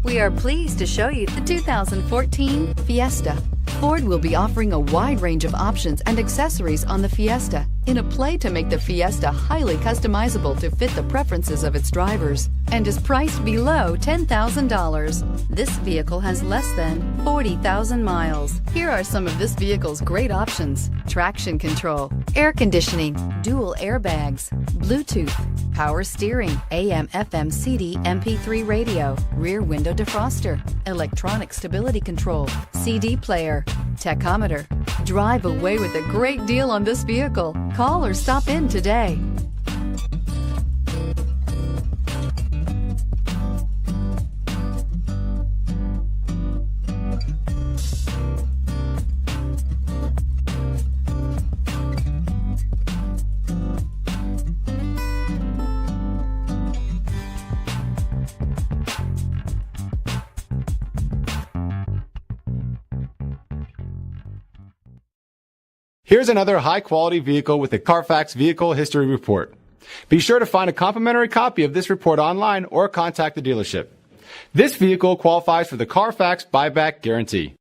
We are pleased to show you the 2014 Fiesta. Ford will be offering a wide range of options and accessories on the Fiesta in a play to make the Fiesta highly customizable to fit the preferences of its drivers and is priced below $10,000. This vehicle has less than 40,000 miles. Here are some of this vehicle's great options: traction control, air conditioning, dual airbags, Bluetooth, power steering, AM/FM CD MP3 radio, rear window defroster, electronic stability control, CD player, tachometer. Drive away with a great deal on this vehicle. Call or stop in today. Here's another high-quality vehicle with a Carfax Vehicle History Report. Be sure to find a complimentary copy of this report online or contact the dealership. This vehicle qualifies for the Carfax Buyback Guarantee.